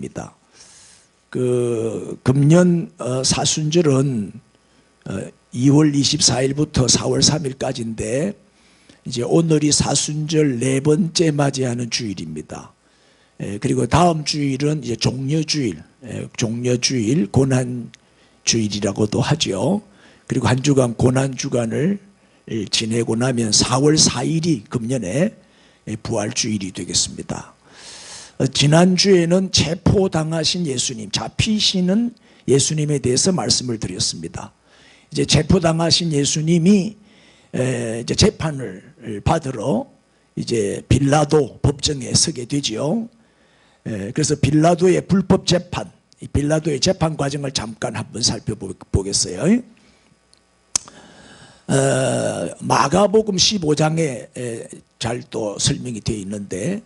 주일입니다. 금년 사순절은 2월 24일부터 4월 3일까지인데 이제 오늘이 사순절 네 번째 맞이하는 주일입니다. 그리고 다음 주일은 이제 종려주일, 고난주일이라고도 하죠. 그리고 한 주간 고난주간을 지내고 나면 4월 4일이 금년에 부활주일이 되겠습니다. 지난주에는 체포당하신 예수님, 잡히시는 예수님에 대해서 말씀을 드렸습니다. 이제 체포당하신 예수님이 이제 재판을 받으러 이제 빌라도 법정에 서게 되지요. 그래서 빌라도의 불법 재판, 빌라도의 재판 과정을 잠깐 한번 살펴보겠어요. 마가복음 15장에 잘 또 설명이 되어 있는데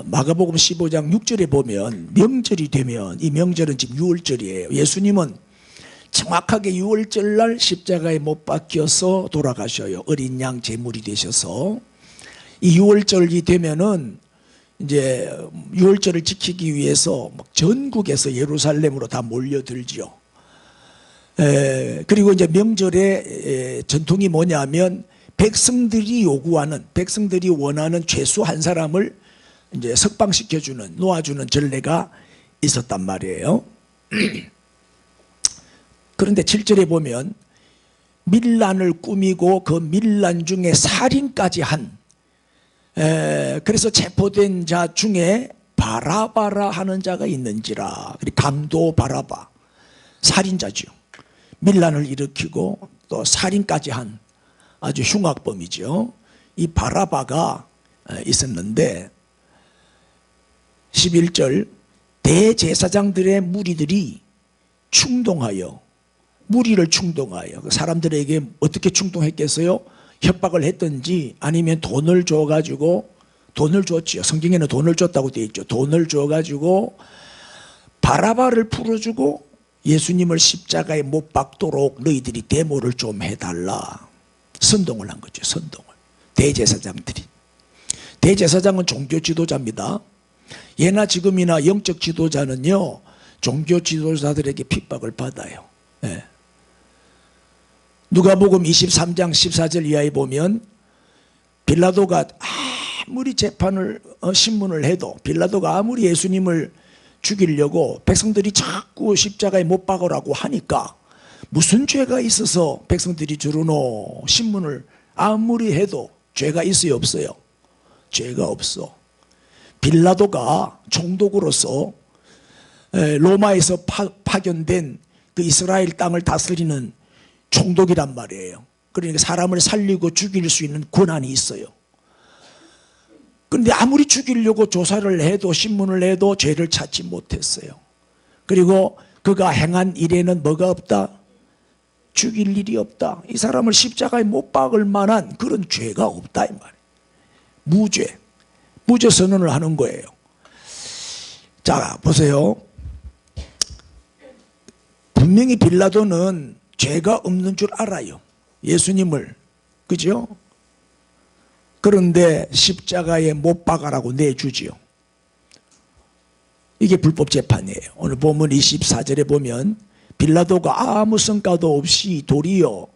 마가복음 15장 6절에 보면 명절이 되면, 이 명절은 지금 6월절이에요. 예수님은 정확하게 6월절 날 십자가에 못 박혀서 돌아가셔요. 어린 양 제물이 되셔서. 이 6월절이 되면은 이제 6월절을 지키기 위해서 전국에서 예루살렘으로 다 몰려들죠. 그리고 이제 명절에 전통이 뭐냐면 백성들이 원하는 죄수 한 사람을 이제 석방시켜주는, 놓아주는 전례가 있었단 말이에요. 그런데 7절에 보면 밀란을 꾸미고 그 밀란 중에 살인까지 한, 그래서 체포된 자 중에 바라바라 하는 자가 있는지라. 강도 바라바, 살인자죠. 밀란을 일으키고 또 살인까지 한 아주 흉악범이죠. 이 바라바가 있었는데 11절, 대제사장들의 무리들이 무리를 충동하여 사람들에게 어떻게 충동했겠어요? 협박을 했든지 아니면 돈을 줘가지고, 돈을 줬지요. 성경에는 돈을 줬다고 되어 있죠. 돈을 줘가지고 바라바를 풀어주고 예수님을 십자가에 못 박도록 너희들이 데모를 좀 해달라. 선동을 한 거죠. 선동을. 대제사장들이. 대제사장은 종교 지도자입니다. 예나 지금이나 영적 지도자는요, 종교 지도자들에게 핍박을 받아요. 네. 누가복음 23장 14절 이하에 보면 빌라도가 아무리 재판을 신문을 해도, 빌라도가 아무리 예수님을 죽이려고 백성들이 자꾸 십자가에 못 박으라고 하니까 무슨 죄가 있어서 백성들이 저러노? 신문을 아무리 해도 죄가 있어요, 없어요? 죄가 없어. 빌라도가 총독으로서 로마에서 파견된 그 이스라엘 땅을 다스리는 총독이란 말이에요. 그러니까 사람을 살리고 죽일 수 있는 권한이 있어요. 그런데 아무리 죽이려고 조사를 해도, 신문을 해도 죄를 찾지 못했어요. 그리고 그가 행한 일에는 뭐가 없다? 죽일 일이 없다. 이 사람을 십자가에 못 박을 만한 그런 죄가 없다, 이 말이에요. 무죄 선언을 하는 거예요. 자, 보세요. 분명히 빌라도는 죄가 없는 줄 알아요. 예수님을. 그죠? 그런데 십자가에 못 박아라고 내주지요. 이게 불법 재판이에요. 오늘 본문 24절에 보면 빌라도가 아무 성과도 없이 도리어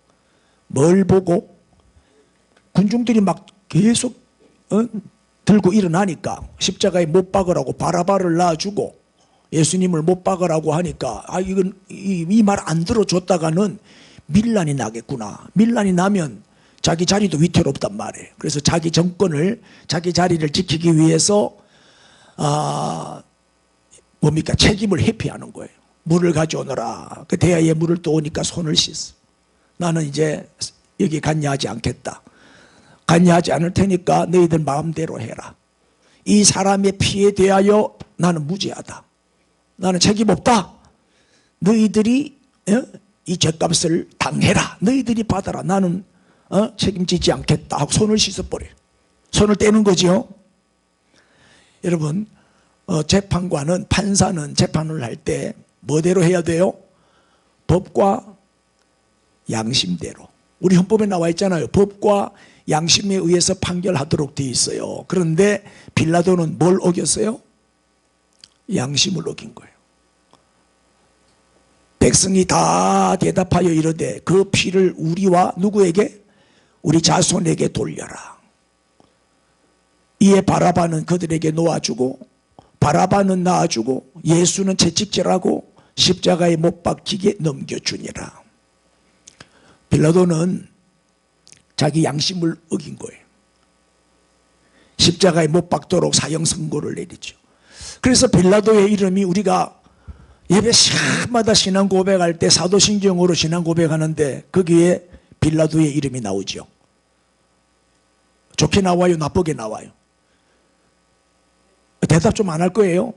뭘 보고, 군중들이 막 계속 들고 일어나니까 십자가에 못 박으라고 바라바를 놔주고 예수님을 못 박으라고 하니까 이건 이 말 안 들어줬다가는 밀란이 나겠구나. 밀란이 나면 자기 자리도 위태롭단 말이에요. 그래서 자기 정권을, 자기 자리를 지키기 위해서 책임을 회피하는 거예요. 물을 가져오너라. 그 대야에 물을 떠오니까 손을 씻어. 나는 이제 여기 관여하지 않겠다. 관여하지 않을 테니까 너희들 마음대로 해라. 이 사람의 피에 대하여 나는 무죄하다. 나는 책임 없다. 너희들이 이 죄값을 당해라. 너희들이 받아라. 나는 책임지지 않겠다 하고 손을 씻어버려요. 손을 떼는 거죠. 여러분, 재판관은, 판사는 재판을 할 때 뭐대로 해야 돼요? 법과 양심대로. 우리 헌법에 나와 있잖아요. 법과 양심에 의해서 판결하도록 되어 있어요. 그런데 빌라도는 뭘 어겼어요? 양심을 어긴 거예요. 백성이 다 대답하여 이르되 그 피를 우리와 누구에게? 우리 자손에게 돌려라. 이에 바라바는 그들에게 놓아주고 바라바는 놔주고 예수는 채찍질하고 십자가에 못 박히게 넘겨주니라. 빌라도는 자기 양심을 어긴 거예요. 십자가에 못 박도록 사형 선고를 내리죠. 그래서 빌라도의 이름이 우리가 예배 시간마다 신앙 고백할 때 사도신경으로 신앙 고백하는데 거기에 빌라도의 이름이 나오죠. 좋게 나와요? 나쁘게 나와요? 대답 좀 안 할 거예요?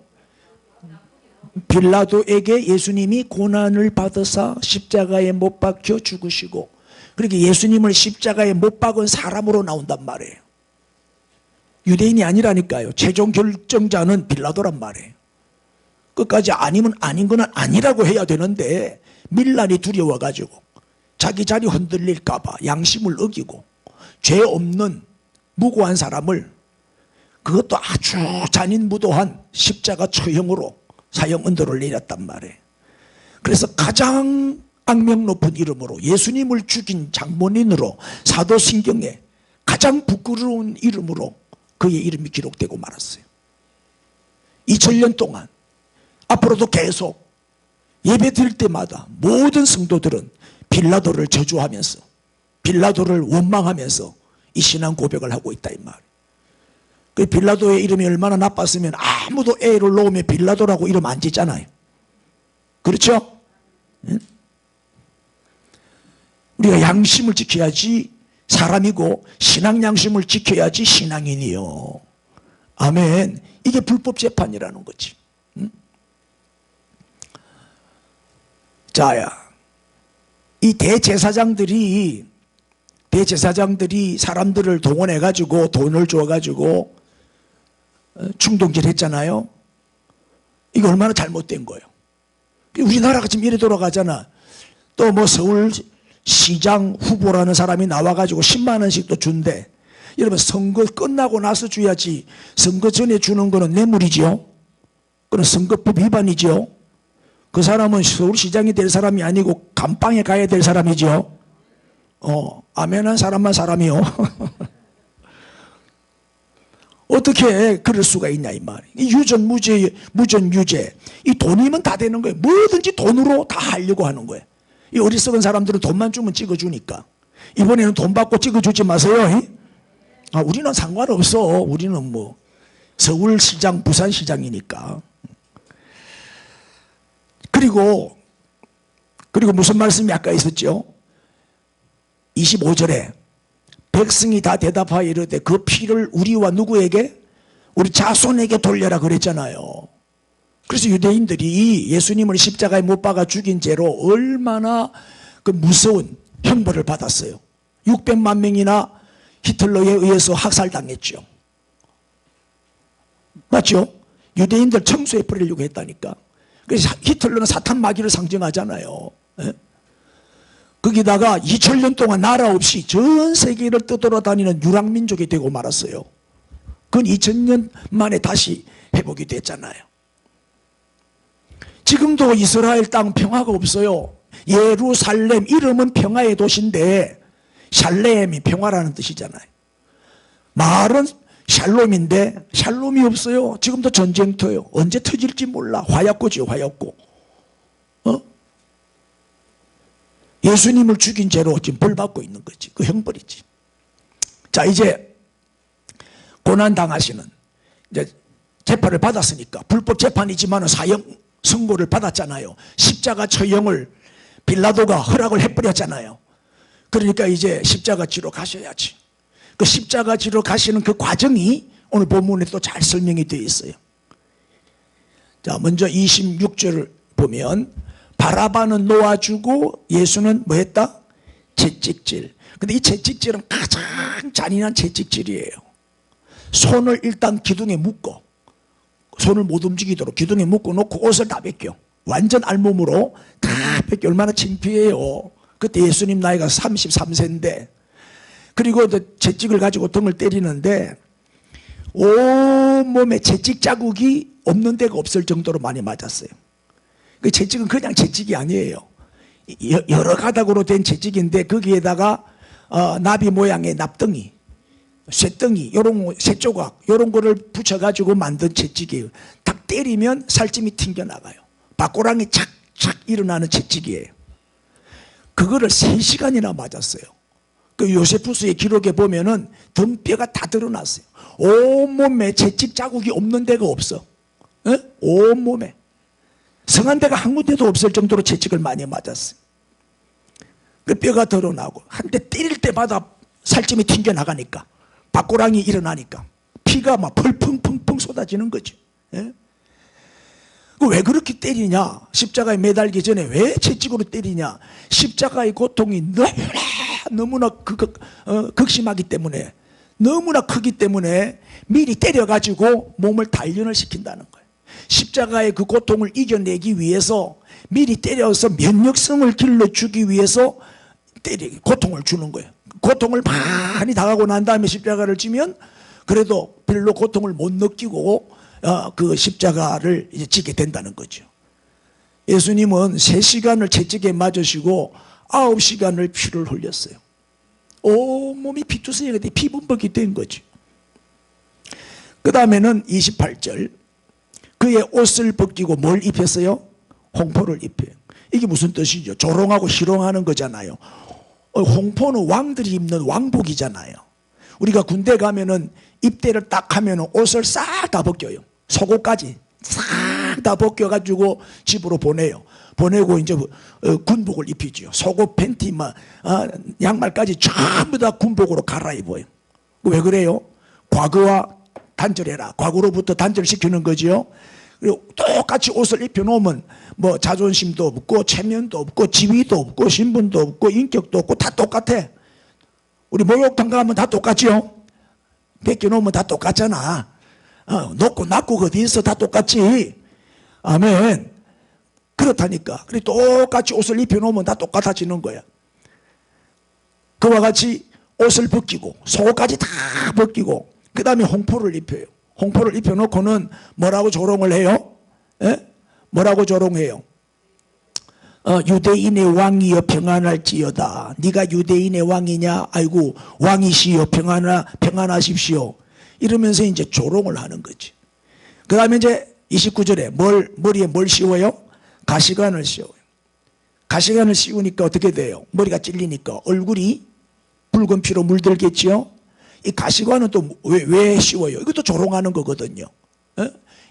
빌라도에게 예수님이 고난을 받으사 십자가에 못 박혀 죽으시고 그렇게 예수님을 십자가에 못 박은 사람으로 나온단 말이에요. 유대인이 아니라니까요. 최종 결정자는 빌라도란 말이에요. 끝까지 아니면 아닌 건 아니라고 해야 되는데 밀란이 두려워가지고 자기 자리 흔들릴까 봐 양심을 어기고 죄 없는 무고한 사람을 그것도 아주 잔인무도한 십자가 처형으로 사형 언도를 내렸단 말이에요. 그래서 가장 악명 높은 이름으로 예수님을 죽인 장본인으로 사도신경에 가장 부끄러운 이름으로 그의 이름이 기록되고 말았어요. 2000년 동안 앞으로도 계속 예배 드릴 때마다 모든 성도들은 빌라도를 저주하면서 빌라도를 원망하면서 이 신앙 고백을 하고 있다 이 말이에요. 그 빌라도의 이름이 얼마나 나빴으면 아무도 애를 놓으면 빌라도라고 이름 안 짓잖아요. 그렇죠? 응? 우리가 양심을 지켜야지 사람이고 신앙 양심을 지켜야지 신앙인이요. 아멘. 이게 불법 재판이라는 거지. 응? 자야, 이 대제사장들이 사람들을 동원해가지고 돈을 줘가지고 충동질 했잖아요. 이거 얼마나 잘못된 거예요. 우리나라가 지금 이래 돌아가잖아. 또 뭐 서울시장 후보라는 사람이 나와가지고 10만 원씩 또 준대. 여러분 선거 끝나고 나서 줘야지 선거 전에 주는 거는 뇌물이죠. 그건 선거법 위반이죠. 그 사람은 서울시장이 될 사람이 아니고 감방에 가야 될 사람이죠. 아멘한 사람만 사람이요. 어떻게 그럴 수가 있냐 이 말이에요. 이 유전 무죄, 무전 유죄. 이 돈이면 다 되는 거예요. 뭐든지 돈으로 다 하려고 하는 거예요. 이 어리석은 사람들은 돈만 주면 찍어주니까. 이번에는 돈 받고 찍어주지 마세요. 우리는 상관없어. 우리는 뭐 서울시장, 부산시장이니까. 그리고 무슨 말씀이 아까 있었죠? 25절에 백성이 다 대답하여 이르되 그 피를 우리와 누구에게? 우리 자손에게 돌려라 그랬잖아요. 그래서 유대인들이 예수님을 십자가에 못 박아 죽인 죄로 얼마나 그 무서운 형벌을 받았어요. 600만 명이나 히틀러에 의해서 학살당했죠. 맞죠? 유대인들 청소해 버리려고 했다니까. 그래서 히틀러는 사탄 마귀를 상징하잖아요. 예? 거기다가 2000년 동안 나라 없이 전 세계를 떠돌아다니는 유랑민족이 되고 말았어요. 그건 2000년 만에 다시 회복이 됐잖아요. 지금도 이스라엘 땅 평화가 없어요. 예루살렘 이름은 평화의 도시인데 샬렘이 평화라는 뜻이잖아요. 말은 샬롬인데 샬롬이 없어요. 지금도 전쟁터예요. 언제 터질지 몰라. 화약고지요, 화약고. 예수님을 죽인 죄로 지금 벌 받고 있는 거지. 그 형벌이지. 자, 이제 고난 당하시는 이제 재판을 받았으니까 불법 재판이지만 사형 선고를 받았잖아요. 십자가 처형을 빌라도가 허락을 해버렸잖아요. 그러니까 이제 십자가 지러 가셔야지. 그 십자가 지러 가시는 그 과정이 오늘 본문에 또 잘 설명이 되어 있어요. 자, 먼저 26절을 보면 바라바는 놓아주고 예수는 뭐 했다? 채찍질. 근데 이 채찍질은 가장 잔인한 채찍질이에요. 손을 일단 기둥에 묶어, 손을 못 움직이도록 기둥에 묶어 놓고 옷을 다 벗겨. 완전 알몸으로 다 벗겨. 얼마나 창피해요. 그때 예수님 나이가 33세인데 그리고 채찍을 가지고 등을 때리는데 온몸에 채찍 자국이 없는 데가 없을 정도로 많이 맞았어요. 그 채찍은 그냥 채찍이 아니에요. 여러 가닥으로 된 채찍인데 거기에다가 나비 모양의 납덩이, 쇠덩이, 요런 쇠조각 요런 거를 붙여가지고 만든 채찍이에요. 딱 때리면 살찜이 튕겨나가요. 박고랑이 착착 일어나는 채찍이에요. 그거를 3시간이나 맞았어요. 그 요세푸스의 기록에 보면은 등뼈가 다 드러났어요. 온몸에 채찍 자국이 없는 데가 없어. 에? 온몸에. 성한 데가 한 군데도 없을 정도로 채찍을 많이 맞았어요. 그 뼈가 드러나고 한 대 때릴 때마다 살찜이 튕겨나가니까 박고랑이 일어나니까 피가 막 펄펑펑펑 쏟아지는 거죠. 예? 왜 그렇게 때리냐? 십자가에 매달기 전에 왜 채찍으로 때리냐? 십자가의 고통이 너무나 극심하기 때문에, 너무나 크기 때문에 미리 때려가지고 몸을 단련을 시킨다는 거예요. 십자가의 그 고통을 이겨내기 위해서 미리 때려서 면역성을 길러주기 위해서 고통을 주는 거예요. 고통을 많이 당하고 난 다음에 십자가를 지면 그래도 별로 고통을 못 느끼고 그 십자가를 이제 지게 된다는 거죠. 예수님은 3시간을 채찍에 맞으시고 9시간을 피를 흘렸어요. 온몸이 피투성이가 돼 피분복이 된 거죠. 그 다음에는 28절, 그의 옷을 벗기고 뭘 입혔어요? 홍포를 입혀요. 이게 무슨 뜻이죠? 조롱하고 희롱하는 거잖아요. 홍포는 왕들이 입는 왕복이잖아요. 우리가 군대 가면은 입대를 딱 하면은 옷을 싹 다 벗겨요. 속옷까지 싹 다 벗겨가지고 집으로 보내요. 보내고 이제 군복을 입히죠. 속옷, 팬티, 양말까지 전부 다 군복으로 갈아입어요. 왜 그래요? 과거와 단절해라. 과거로부터 단절시키는 거죠. 그리고 똑같이 옷을 입혀놓으면 뭐 자존심도 없고 체면도 없고 지위도 없고 신분도 없고 인격도 없고 다 똑같아. 우리 목욕탕 가면 다 똑같죠. 벗겨놓으면 다 똑같잖아. 높고 낮고 어디 있어? 다 똑같지. 아멘. 그렇다니까. 그리고 똑같이 옷을 입혀놓으면 다 똑같아지는 거야. 그와 같이 옷을 벗기고 속옷까지 다 벗기고 그 다음에 홍포를 입혀요. 홍포를 입혀놓고는 뭐라고 조롱을 해요? 에? 뭐라고 조롱해요? 유대인의 왕이여 평안할지어다. 네가 유대인의 왕이냐? 아이고 왕이시여 평안하십시오. 이러면서 이제 조롱을 하는 거지. 그 다음에 이제 29절에 머리에 뭘 씌워요? 가시관을 씌워요. 가시관을 씌우니까 어떻게 돼요? 머리가 찔리니까 얼굴이 붉은 피로 물들겠지요. 이 가시관은 또 왜 씌워요? 이것도 조롱하는 거거든요.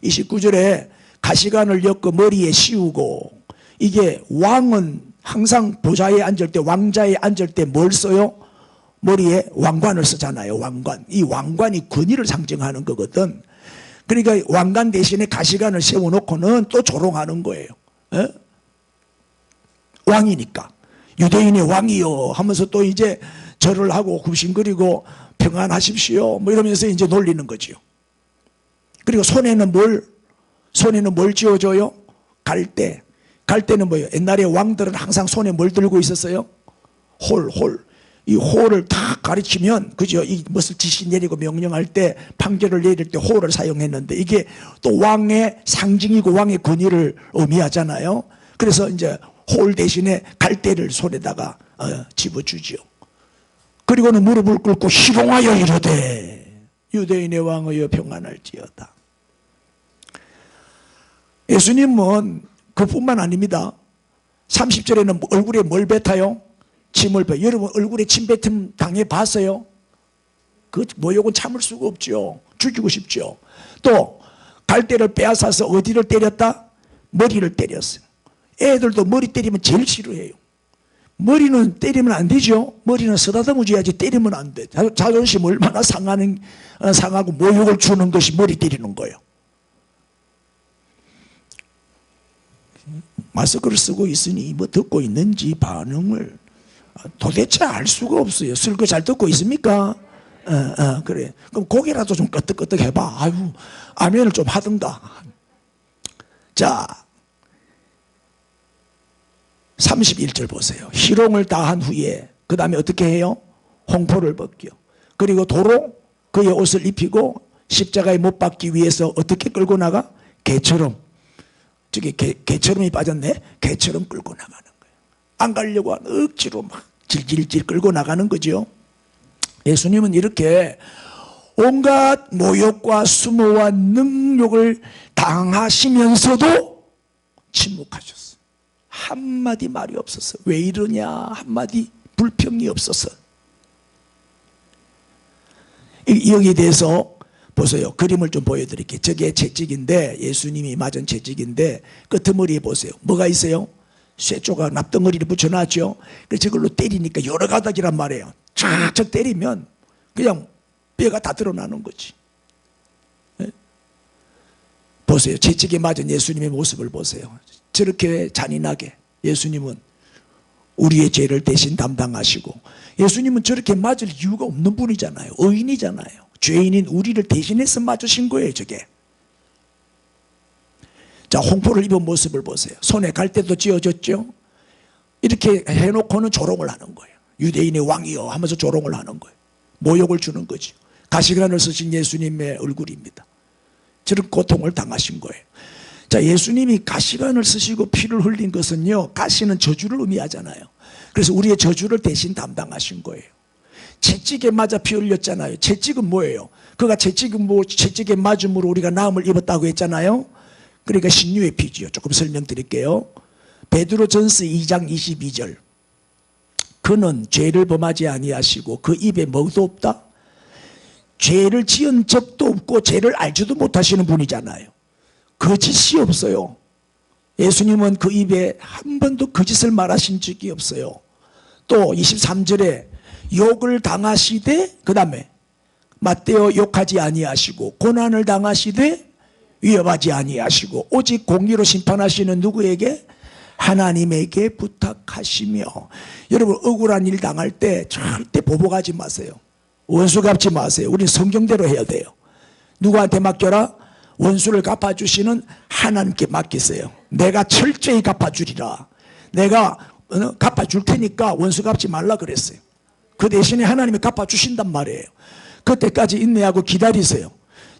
29절에 가시관을 엮어 머리에 씌우고, 이게 왕은 항상 보좌에 앉을 때, 왕자에 앉을 때 뭘 써요? 머리에 왕관을 쓰잖아요. 왕관. 이 왕관이 권위를 상징하는 거거든. 그러니까 왕관 대신에 가시관을 세워놓고는 또 조롱하는 거예요. 왕이니까. 유대인의 왕이요 하면서 또 이제 절을 하고 굽신거리고 평안하십시오 뭐 이러면서 이제 놀리는 거지요. 그리고 손에는 뭘 쥐어줘요? 갈대. 갈대는 뭐예요? 옛날에 왕들은 항상 손에 뭘 들고 있었어요? 홀. 이 홀을 다 가르치면, 그죠? 이 무슨 지시 내리고 명령할 때, 판결을 내릴 때 홀을 사용했는데, 이게 또 왕의 상징이고 왕의 권위를 의미하잖아요. 그래서 이제 홀 대신에 갈대를 손에다가 집어주지요. 그리고는 무릎을 꿇고 희롱하여 이르되 유대인의 왕이여 평안할지어다. 예수님은 그뿐만 아닙니다. 30절에는 얼굴에 뭘 뱉어요? 침을 뱉어요. 여러분 얼굴에 침 뱉음 당해봤어요? 그 모욕은 참을 수가 없죠. 죽이고 싶죠. 또 갈대를 빼앗아서 어디를 때렸다? 머리를 때렸어요. 애들도 머리 때리면 제일 싫어해요. 머리는 때리면 안 되죠. 머리는 쓰다듬어줘야지 때리면 안 돼. 자존심 얼마나 상하고 모욕을 주는 것이 머리 때리는 거예요. 마스크를 쓰고 있으니 뭐 듣고 있는지 반응을 도대체 알 수가 없어요. 설교 잘 듣고 있습니까? 그래. 그럼 고개라도 좀 끄덕끄덕 해봐. 아유, 아멘을 좀 하든가. 자, 31절 보세요. 희롱을 다한 후에 그 다음에 어떻게 해요? 홍포를 벗겨. 그리고 도로 그의 옷을 입히고 십자가에 못 박기 위해서 어떻게 끌고 나가? 개처럼, 저기 개처럼이 빠졌네. 개처럼 끌고 나가는 거예요. 안 가려고 하는 억지로 막 질질질 끌고 나가는 거죠. 예수님은 이렇게 온갖 모욕과 수모와 능욕을 당하시면서도 침묵하셨어요. 한마디 말이 없었어요. 왜 이러냐 한마디 불평이 없었어요. 여기에 대해서 보세요. 그림을 좀 보여드릴게요. 저게 채찍인데, 예수님이 맞은 채찍인데 끄트머리에 보세요. 뭐가 있어요? 쇠조각 납덩어리를 붙여놨죠. 그래서 저걸로 때리니까 여러 가닥이란 말이에요. 쫙쫙 때리면 그냥 뼈가 다 드러나는 거지. 네? 보세요. 채찍에 맞은 예수님의 모습을 보세요. 저렇게 잔인하게 예수님은 우리의 죄를 대신 담당하시고, 예수님은 저렇게 맞을 이유가 없는 분이잖아요. 의인이잖아요. 죄인인 우리를 대신해서 맞으신 거예요. 저게. 자, 홍포를 입은 모습을 보세요. 손에 갈대도 찧어졌죠. 이렇게 해놓고는 조롱을 하는 거예요. 유대인의 왕이여 하면서 조롱을 하는 거예요. 모욕을 주는 거죠. 가시관을 쓰신 예수님의 얼굴입니다. 저런 고통을 당하신 거예요. 자, 예수님이 가시관을 쓰시고 피를 흘린 것은요, 가시는 저주를 의미하잖아요. 그래서 우리의 저주를 대신 담당하신 거예요. 채찍에 맞아 피 흘렸잖아요. 채찍은 뭐예요? 그가 채찍에 맞음으로 우리가 나음을 입었다고 했잖아요. 그러니까 신유의 피지요. 조금 설명드릴게요. 베드로전서 2장 22절. 그는 죄를 범하지 아니하시고 그 입에 뭐도 없다. 죄를 지은 적도 없고 죄를 알지도 못하시는 분이잖아요. 거짓이 없어요. 예수님은 그 입에 한 번도 거짓을 말하신 적이 없어요. 또 23절에 욕을 당하시되, 그 다음에 맞대어 욕하지 아니하시고 고난을 당하시되 위협하지 아니하시고 오직 공의로 심판하시는 누구에게? 하나님에게 부탁하시며. 여러분, 억울한 일 당할 때 절대 보복하지 마세요. 원수 갚지 마세요. 우리는 성경대로 해야 돼요. 누구한테 맡겨라? 원수를 갚아주시는 하나님께 맡기세요. 내가 철저히 갚아주리라. 내가 갚아줄 테니까 원수 갚지 말라 그랬어요. 그 대신에 하나님이 갚아주신단 말이에요. 그때까지 인내하고 기다리세요.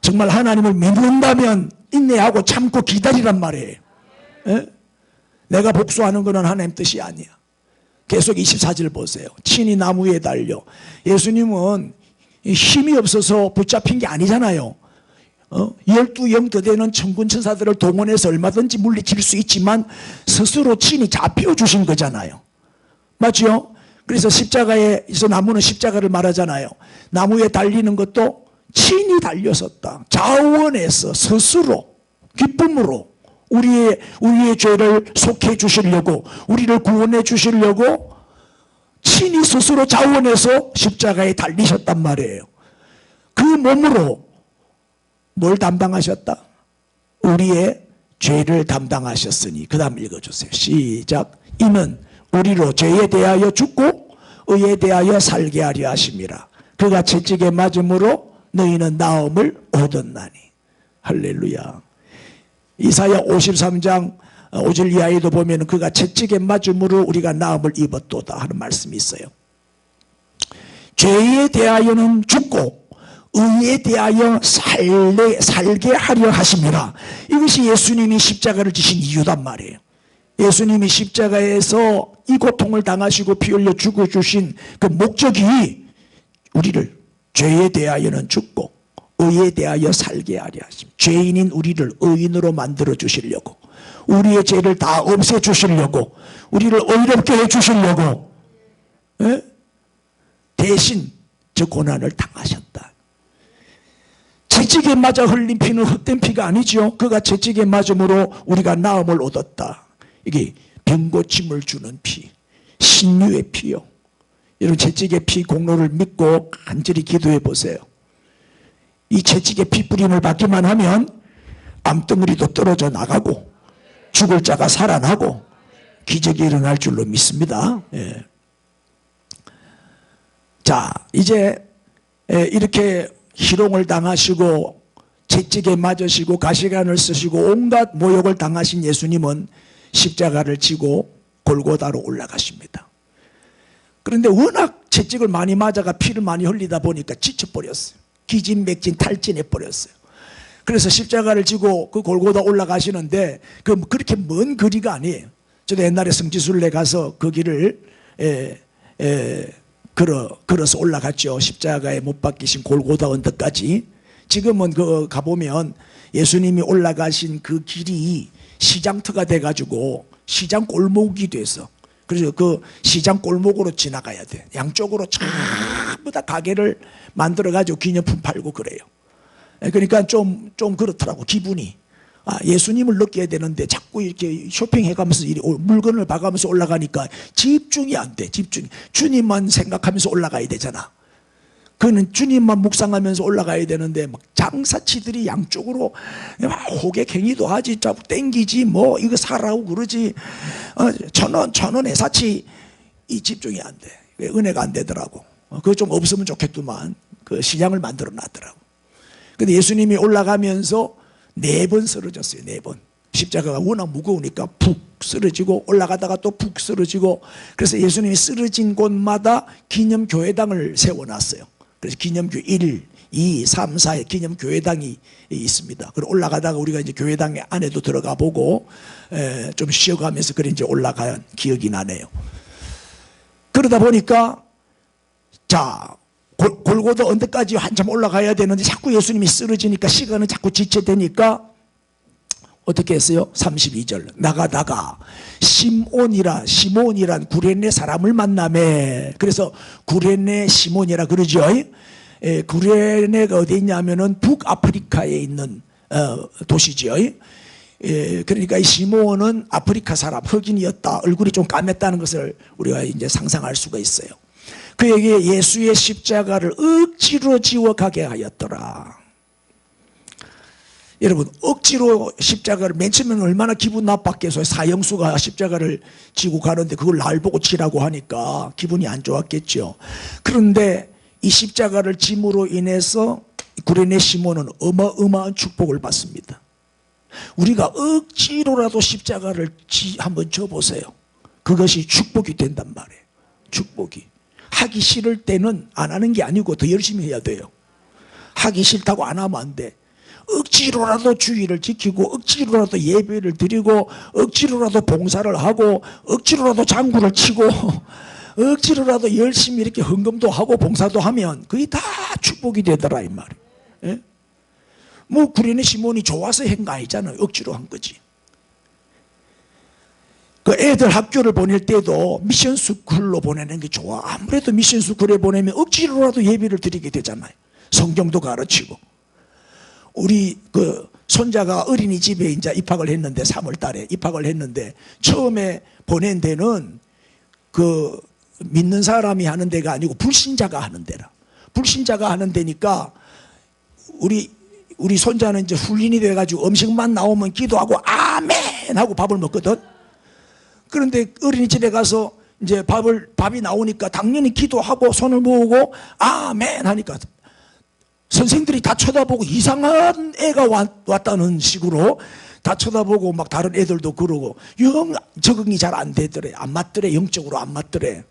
정말 하나님을 믿는다면 인내하고 참고 기다리란 말이에요. 에? 내가 복수하는 것은 하나님 뜻이 아니야. 계속 24절 보세요. 친히 나무에 달려. 예수님은 힘이 없어서 붙잡힌 게 아니잖아요. 12영 더 되는 천군 천사들을 동원해서 얼마든지 물리칠 수 있지만 스스로 친히 잡혀 주신 거잖아요. 맞죠? 그래서 십자가에서 나무는 십자가를 말하잖아요. 나무에 달리는 것도 친히 달렸었다. 자원해서 스스로 기쁨으로 우리의 죄를 속해 주시려고, 우리를 구원해 주시려고 친히 스스로 자원해서 십자가에 달리셨단 말이에요. 그 몸으로 뭘 담당하셨다? 우리의 죄를 담당하셨으니. 그 다음 읽어주세요. 시작. 이는 우리로 죄에 대하여 죽고 의에 대하여 살게 하려 하심이라. 그가 채찍에 맞음으로 너희는 나음을 얻었나니. 할렐루야. 이사야 53장 5절 이하에도 보면 그가 채찍에 맞음으로 우리가 나음을 입었도다 하는 말씀이 있어요. 죄에 대하여는 죽고 의에 대하여 살게 하려 하심이라. 이것이 예수님이 십자가를 지신 이유단 말이에요. 예수님이 십자가에서 이 고통을 당하시고 피 흘려 죽어주신 그 목적이 우리를 죄에 대하여는 죽고 의에 대하여 살게 하려 하심. 죄인인 우리를 의인으로 만들어 주시려고, 우리의 죄를 다 없애 주시려고, 우리를 의롭게 해 주시려고 대신 저 고난을 당하셨다. 채찍에 맞아 흘린 피는 헛된 피가 아니죠. 그가 채찍에 맞음으로 우리가 나음을 얻었다. 이게 병고침을 주는 피, 신유의 피요. 여러분, 채찍의 피 공로를 믿고 간절히 기도해 보세요. 이 채찍의 피 뿌림을 받기만 하면 암덩어리도 떨어져 나가고 죽을 자가 살아나고 기적이 일어날 줄로 믿습니다. 예. 자, 이제 이렇게 희롱을 당하시고 채찍에 맞으시고 가시관을 쓰시고 온갖 모욕을 당하신 예수님은 십자가를 지고 골고다로 올라가십니다. 그런데 워낙 채찍을 많이 맞아가 피를 많이 흘리다 보니까 지쳐버렸어요. 기진맥진 탈진해 버렸어요. 그래서 십자가를 지고 그 골고다 올라가시는데 그렇게 먼 거리가 아니에요. 저도 옛날에 성지순례 가서 그 길을 걸어서 올라갔죠. 십자가에 못 박히신 골고다 언덕까지. 지금은 가보면 예수님이 올라가신 그 길이 시장터가 돼가지고 시장 골목이 돼서, 그래서 그 시장 골목으로 지나가야 돼. 양쪽으로 전부 다 가게를 만들어가지고 기념품 팔고 그래요. 그러니까 좀 그렇더라고, 기분이. 예수님을 느껴야 되는데 자꾸 이렇게 쇼핑해가면서 물건을 봐가면서 올라가니까 집중이 안 돼. 주님만 생각하면서 올라가야 되잖아. 그는 주님만 묵상하면서 올라가야 되는데 막 장사치들이 양쪽으로 호객 행위도 하지, 자꾸 땡기지, 뭐 이거 사라고 그러지, 1,000원에 사치, 이 집중이 안 돼. 은혜가 안 되더라고. 그거 좀 없으면 좋겠더만. 그 시장을 만들어 놨더라고. 근데 예수님이 올라가면서 4번 쓰러졌어요. 4번. 십자가가 워낙 무거우니까 푹 쓰러지고 올라가다가 또 푹 쓰러지고, 그래서 예수님이 쓰러진 곳마다 기념교회당을 세워놨어요. 그래서 기념교회 1, 2, 3, 4의 기념교회당이 있습니다. 그리고 올라가다가 우리가 이제 교회당 안에도 들어가 보고 좀 쉬어가면서 그래 이제 올라간 기억이 나네요. 그러다 보니까 자, 골고다 언덕까지 한참 올라가야 되는데 자꾸 예수님이 쓰러지니까 시간은 자꾸 지체되니까 어떻게 했어요? 32절 나가다가 시몬이란 구레네 사람을 만나매. 그래서 구레네 시몬이라 그러죠. 구레네가 어디 있냐면은 북아프리카에 있는 도시죠. 그러니까 이 시몬은 아프리카 사람, 흑인이었다. 얼굴이 좀 까맸다는 것을 우리가 이제 상상할 수가 있어요. 그에게 예수의 십자가를 억지로 지워 가게 하였더라. 여러분, 억지로 십자가를, 맨 처음에는 얼마나 기분 나빴겠어요. 사형수가 십자가를 지고 가는데 그걸 날 보고 지라고 하니까 기분이 안 좋았겠죠. 그런데 이 십자가를 짐으로 인해서 구레네 시몬은 어마어마한 축복을 받습니다. 우리가 억지로라도 십자가를 한번 져보세요. 그것이 축복이 된단 말이에요. 축복이. 하기 싫을 때는 안 하는 게 아니고 더 열심히 해야 돼요. 하기 싫다고 안 하면 안 돼. 억지로라도 주의를 지키고, 억지로라도 예배를 드리고, 억지로라도 봉사를 하고, 억지로라도 장구를 치고, 억지로라도 열심히 이렇게 헌금도 하고 봉사도 하면 그게 다 축복이 되더라 이 말이에요. 예? 뭐 구레네 시몬이 좋아서 한 거 아니잖아요. 억지로 한 거지. 그 애들 학교를 보낼 때도 미션 스쿨로 보내는 게 좋아. 아무래도 미션 스쿨에 보내면 억지로라도 예배를 드리게 되잖아요. 성경도 가르치고. 우리 그 손자가 어린이집에 이제 입학을 했는데 3월 달에 입학을 했는데 처음에 보낸 데는 그 믿는 사람이 하는 데가 아니고 불신자가 하는 데라. 불신자가 하는 데니까 우리 손자는 이제 훈련이 돼가지고 음식만 나오면 기도하고 아멘 하고 밥을 먹거든. 그런데 어린이집에 가서 이제 밥이 나오니까 당연히 기도하고 손을 모으고 아멘 하니까 선생들이 다 쳐다보고 이상한 애가 왔다는 식으로 다 쳐다보고 막 다른 애들도 그러고 영 적응이 잘 안 되더래. 안 맞더래. 영적으로 안 맞더래.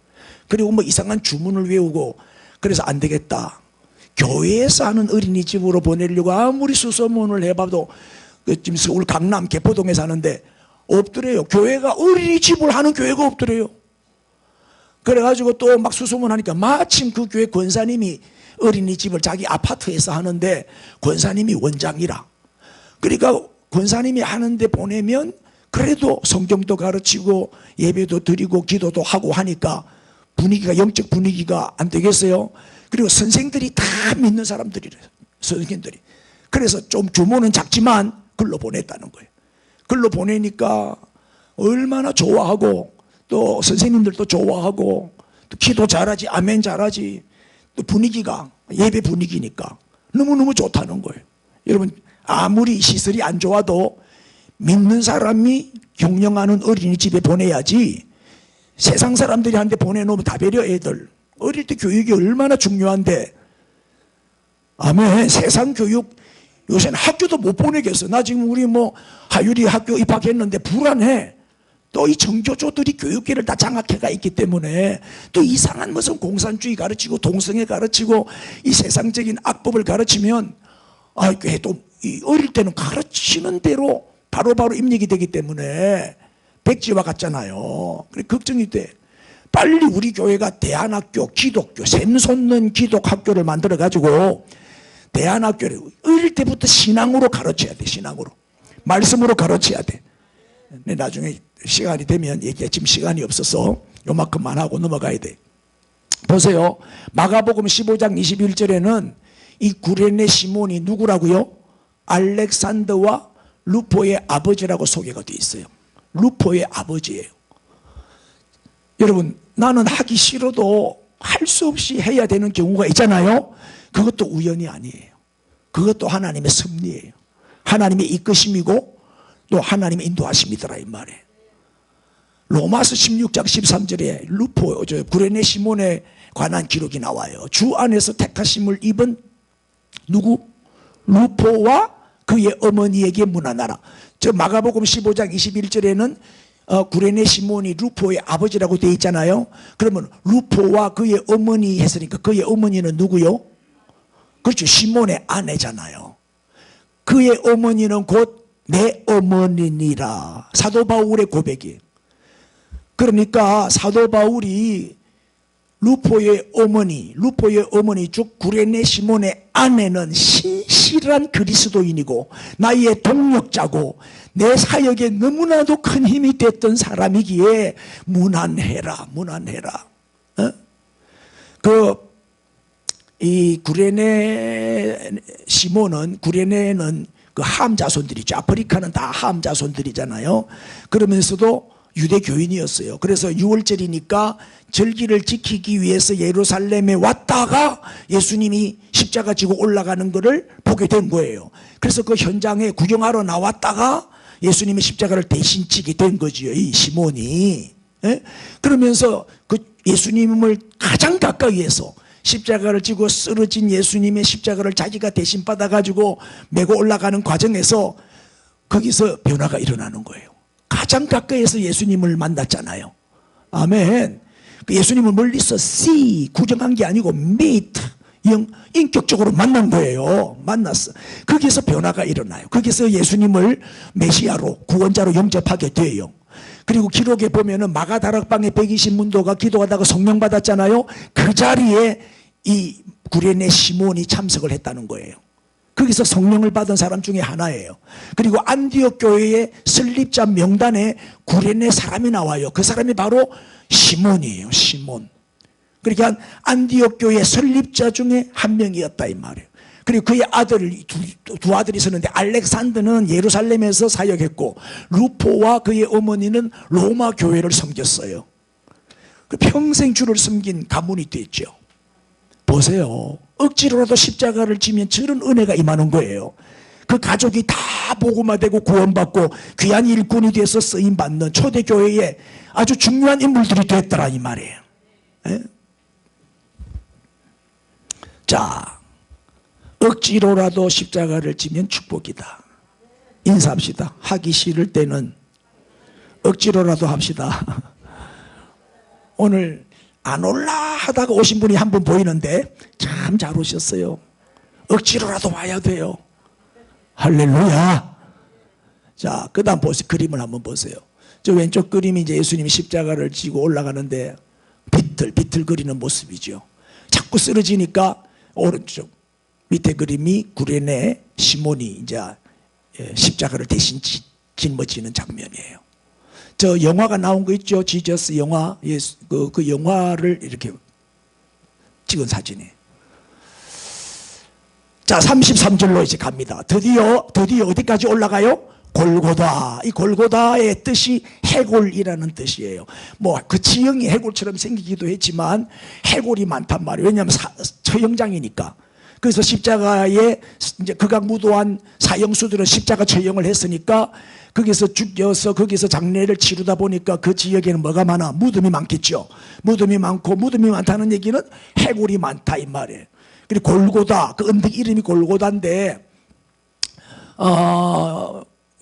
그리고 뭐 이상한 주문을 외우고 그래서 안 되겠다. 교회에서 하는 어린이집으로 보내려고 아무리 수소문을 해봐도 지금 서울 강남 개포동에 사는데 없더래요. 교회가 어린이집을 하는 교회가 없더래요. 그래가지고 또 막 수소문하니까 마침 그 교회 권사님이 어린이집을 자기 아파트에서 하는데 권사님이 원장이라. 그러니까 권사님이 하는데 보내면 그래도 성경도 가르치고 예배도 드리고 기도도 하고 하니까 분위기가, 영적 분위기가 안 되겠어요. 그리고 선생들이 다 믿는 사람들이래요. 선생님들이. 그래서 좀 규모는 작지만 글로 보냈다는 거예요. 글로 보내니까 얼마나 좋아하고 또 선생님들도 좋아하고 또 기도 잘하지, 아멘 잘하지. 또 분위기가 예배 분위기니까 너무너무 좋다는 거예요. 여러분, 아무리 시설이 안 좋아도 믿는 사람이 경영하는 어린이집에 보내야지 세상 사람들이 한데 보내놓으면 다 배려. 애들 어릴 때 교육이 얼마나 중요한데. 아멘. 세상 교육 요새는 학교도 못 보내겠어. 나 지금 우리 뭐 하율이 학교 입학했는데 불안해. 또 이 정교조들이 교육계를 다 장악해가 있기 때문에 또 이상한 무슨 공산주의 가르치고 동성애 가르치고 이 세상적인 악법을 가르치면 교회 또 이 어릴 때는 가르치는 대로 바로바로 입력이 되기 때문에 백지와 같잖아요. 그래 걱정이 돼. 빨리 우리 교회가 대안학교, 기독교, 샘솟는 기독학교를 만들어가지고 대안학교를 어릴 때부터 신앙으로 가르쳐야 돼. 신앙으로. 말씀으로 가르쳐야 돼. 근데 나중에 시간이 되면 얘기해. 지금 시간이 없어서 요만큼만 하고 넘어가야 돼. 보세요. 마가복음 15장 21절에는 이 구레네 시몬이 누구라고요? 알렉산더와 루포의 아버지라고 소개가 되어 있어요. 루포의 아버지예요. 여러분, 나는 하기 싫어도 할 수 없이 해야 되는 경우가 있잖아요. 그것도 우연이 아니에요. 그것도 하나님의 섭리예요. 하나님의 이끄심이고 또 하나님의 인도하심이더라 이 말이에요. 로마서 16장 13절에 루포, 구레네 시몬에 관한 기록이 나와요. 주 안에서 택하심을 입은 누구? 루포와 그의 어머니에게 문안하라. 저 마가복음 15장 21절에는 구레네 시몬이 루포의 아버지라고 되어 있잖아요. 그러면 루포와 그의 어머니 했으니까 그의 어머니는 누구요? 그렇죠. 시몬의 아내잖아요. 그의 어머니는 곧 내 어머니니라. 사도 바울의 고백이에요. 그러니까 사도 바울이 루포의 어머니 즉 구레네 시몬의 아내는 신실한 그리스도인이고 나의 동력자고 내 사역에 너무나도 큰 힘이 됐던 사람이기에 문안해라. 이 구레네 시몬은, 구레네는 그 함 자손들이죠. 아프리카는 다 함 자손들이잖아요. 그러면서도 유대 교인이었어요. 그래서 6월절이니까 절기를 지키기 위해서 예루살렘에 왔다가 예수님이 십자가 지고 올라가는 것을 보게 된 거예요. 그래서 그 현장에 구경하러 나왔다가 예수님의 십자가를 대신 지게 된 거지요, 이 시몬이. 예? 그러면서 그 예수님을 가장 가까이에서 십자가를 지고 쓰러진 예수님의 십자가를 자기가 대신 받아가지고 메고 올라가는 과정에서 거기서 변화가 일어나는 거예요. 가장 가까이에서 예수님을 만났잖아요. 아멘. 그 예수님을 멀리서 see, 구경한 게 아니고 meet, 인격적으로 만난 거예요. 만났어. 거기서 변화가 일어나요. 거기서 예수님을 메시아로, 구원자로 영접하게 돼요. 그리고 기록에 보면은 마가다락방에 120문도가 기도하다가 성령 받았잖아요. 그 자리에 이 구레네 시몬이 참석을 했다는 거예요. 거기서 성령을 받은 사람 중에 하나예요. 그리고 안디옥 교회의 설립자 명단에 구레네 사람이 나와요. 그 사람이 바로 시몬이에요. 시몬. 그러니까 안디옥 교회 설립자 중에 한 명이었다 이 말이에요. 그리고 그의 아들, 두 아들이 있었는데 알렉산더는 예루살렘에서 사역했고 루포와 그의 어머니는 로마 교회를 섬겼어요. 평생 주를 섬긴 가문이 됐죠. 보세요. 억지로라도 십자가를 지면 저런 은혜가 임하는 거예요. 그 가족이 다 복음화되고 구원받고 귀한 일꾼이 돼서 쓰임받는 초대교회에 아주 중요한 인물들이 됐더라 이 말이에요. 에? 자, 억지로라도 십자가를 지면 축복이다. 인사합시다. 하기 싫을 때는 억지로라도 합시다. 오늘 안 올라 하다가 오신 분이 한 분 보이는데 참 잘 오셨어요. 억지로라도 와야 돼요. 할렐루야. 자, 그 다음 보세요. 그림을 한번 보세요. 저 왼쪽 그림이 이제 예수님이 십자가를 지고 올라가는데 비틀거리는 모습이죠. 자꾸 쓰러지니까 오른쪽 밑에 그림이 구레네 시몬이 이제 십자가를 대신 짊어지는 장면이에요. 저 영화가 나온 거 있죠? 지저스 영화. 그 영화를 이렇게 찍은 사진이에요. 자, 33절로 이제 갑니다. 드디어 어디까지 올라가요? 골고다. 이 골고다의 뜻이 해골이라는 뜻이에요. 뭐 그 지형이 해골처럼 생기기도 했지만 해골이 많단 말이에요. 왜냐하면 처형장이니까. 그래서 십자가에 이제 극악무도한 사형수들은 십자가 처형을 했으니까 거기서 죽여서 거기서 장례를 치르다 보니까 그 지역에는 뭐가 많아? 무덤이 많겠죠. 무덤이 많고 무덤이 많다는 얘기는 해골이 많다 이 말이에요. 그리고 골고다, 그 언덕 이름이 골고다인데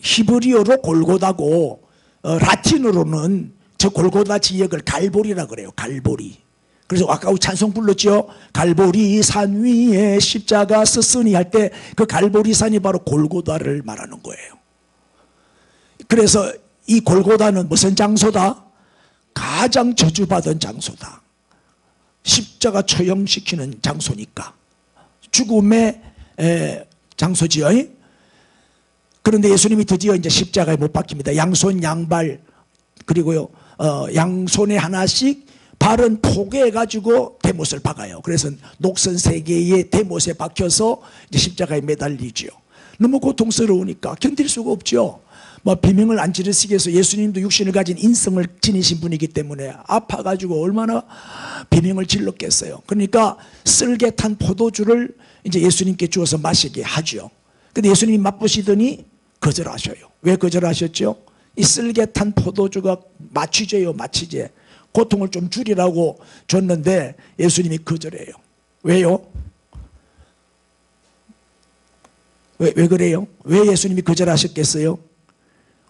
히브리어로 골고다고 라틴어로는 저 골고다 지역을 갈보리라 그래요. 갈보리. 그래서 아까 찬송 불렀죠. 갈보리 산 위에 십자가 섰으니 할 때 그 갈보리 산이 바로 골고다를 말하는 거예요. 그래서 이 골고다는 무슨 장소다? 가장 저주받은 장소다. 십자가 처형시키는 장소니까. 죽음의 장소지요. 그런데 예수님이 드디어 이제 십자가에 못 박힙니다. 양손 양발 그리고요 양손에 하나씩 발은 포개해가지고 대못을 박아요. 그래서 녹슨 세 개의 대못에 박혀서 이제 십자가에 매달리죠. 너무 고통스러우니까 견딜 수가 없죠. 뭐 비명을 안 지르시기 위해서 예수님도 육신을 가진 인성을 지니신 분이기 때문에 아파가지고 얼마나 비명을 질렀겠어요. 그러니까 쓸개 탄 포도주를 이제 예수님께 주어서 마시게 하죠. 근데 예수님이 맛보시더니 거절하셔요. 왜 거절하셨죠? 이 쓸개 탄 포도주가 마취제요, 마취제. 고통을 좀 줄이라고 줬는데 예수님이 거절해요. 왜요? 왜 그래요? 왜 예수님이 거절하셨겠어요?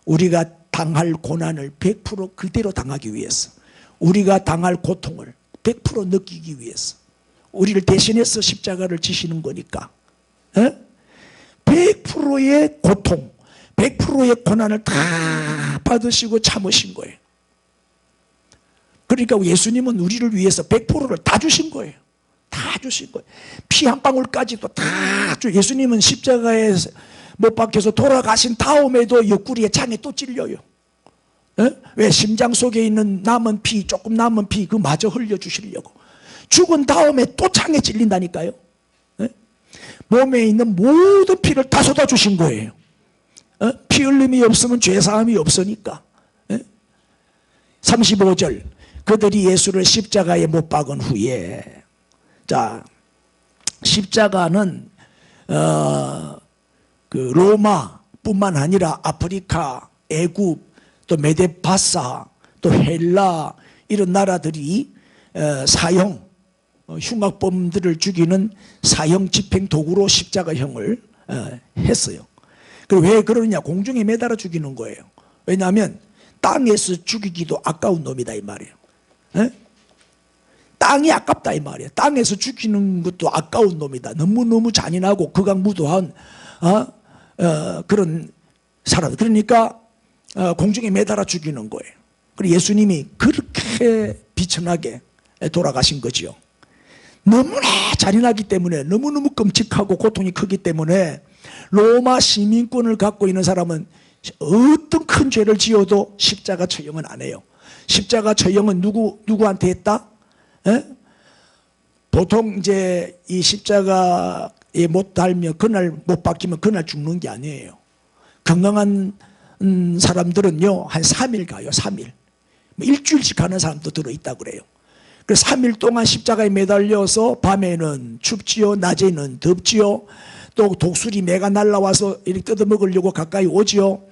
우리가 당할 고난을 100% 그대로 당하기 위해서, 우리가 당할 고통을 100% 느끼기 위해서, 우리를 대신해서 십자가를 지시는 거니까 100%의 고통, 100%의 고난을 다 받으시고 참으신 거예요. 그러니까 예수님은 우리를 위해서 100%를 다 주신 거예요. 다 주신 거예요. 피 한 방울까지도 다 예수님은 십자가에 못 박혀서 돌아가신 다음에도 옆구리에 창에 또 찔려요. 왜? 심장 속에 있는 남은 피, 조금 남은 피 그마저 흘려주시려고. 죽은 다음에 또 창에 찔린다니까요. 몸에 있는 모든 피를 다 쏟아주신 거예요. 피 흘림이 없으면 죄사함이 없으니까. 35절 그들이 예수를 십자가에 못 박은 후에, 자 십자가는 그 로마뿐만 아니라 아프리카, 애굽, 또 메데파사, 또 헬라 이런 나라들이 사형, 흉악범들을 죽이는 사형 집행 도구로 십자가형을 했어요. 그리고 왜 그러느냐? 공중에 매달아 죽이는 거예요. 왜냐하면 땅에서 죽이기도 아까운 놈이다 이 말이에요. 땅이 아깝다 이 말이에요. 땅에서 죽이는 것도 아까운 놈이다. 너무너무 잔인하고 극악무도한 그런 사람. 그러니까 공중에 매달아 죽이는 거예요. 그리고 예수님이 그렇게 비천하게 돌아가신 거지요. 너무나 잔인하기 때문에, 너무너무 끔찍하고 고통이 크기 때문에 로마 시민권을 갖고 있는 사람은 어떤 큰 죄를 지어도 십자가 처형은 안 해요. 십자가 처형은 누구한테 했다? 보통 이제 이 십자가에 못 달면 그날 못 박히면 그날 죽는 게 아니에요. 건강한 사람들은요 한 3일 가요. 3일, 뭐 일주일씩 가는 사람도 들어있다고 그래요. 그래서 3일 동안 십자가에 매달려서 밤에는 춥지요, 낮에는 덥지요, 또 독수리 매가 날라와서 이렇게 뜯어먹으려고 가까이 오지요.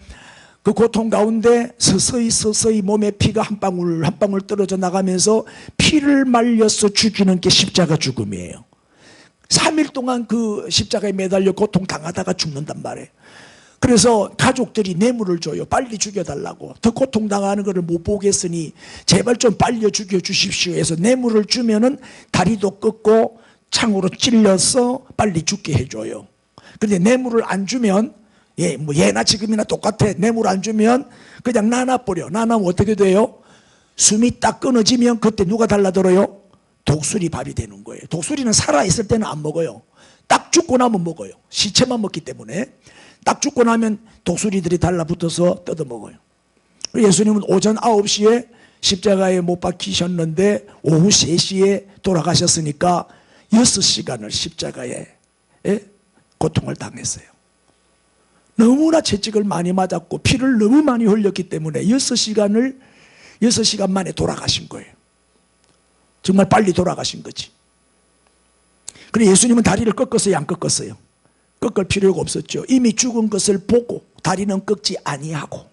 그 고통 가운데 서서히 몸에 피가 한 방울 한 방울 떨어져 나가면서 피를 말려서 죽이는 게 십자가 죽음이에요. 3일 동안 그 십자가에 매달려 고통당하다가 죽는단 말이에요. 그래서 가족들이 뇌물을 줘요. 빨리 죽여달라고. 더 고통당하는 것을 못 보겠으니 제발 좀 빨리 죽여주십시오 해서 뇌물을 주면은 다리도 끊고 창으로 찔려서 빨리 죽게 해줘요. 그런데 뇌물을 안 주면, 뭐 예나 지금이나 똑같아. 뇌물 안 주면 그냥 나눠버려. 나눠면 어떻게 돼요? 숨이 딱 끊어지면 그때 누가 달라들어요? 독수리 밥이 되는 거예요. 독수리는 살아있을 때는 안 먹어요. 딱 죽고 나면 먹어요. 시체만 먹기 때문에. 딱 죽고 나면 독수리들이 달라붙어서 뜯어먹어요. 예수님은 오전 9시에 십자가에 못 박히셨는데 오후 3시에 돌아가셨으니까 6시간을 십자가에 고통을 당했어요. 너무나 채찍을 많이 맞았고 피를 너무 많이 흘렸기 때문에 6시간 만에 돌아가신 거예요. 정말 빨리 돌아가신 거지. 그런데 예수님은 다리를 꺾었어요, 안 꺾었어요? 꺾을 필요가 없었죠. 이미 죽은 것을 보고 다리는 꺾지 아니하고.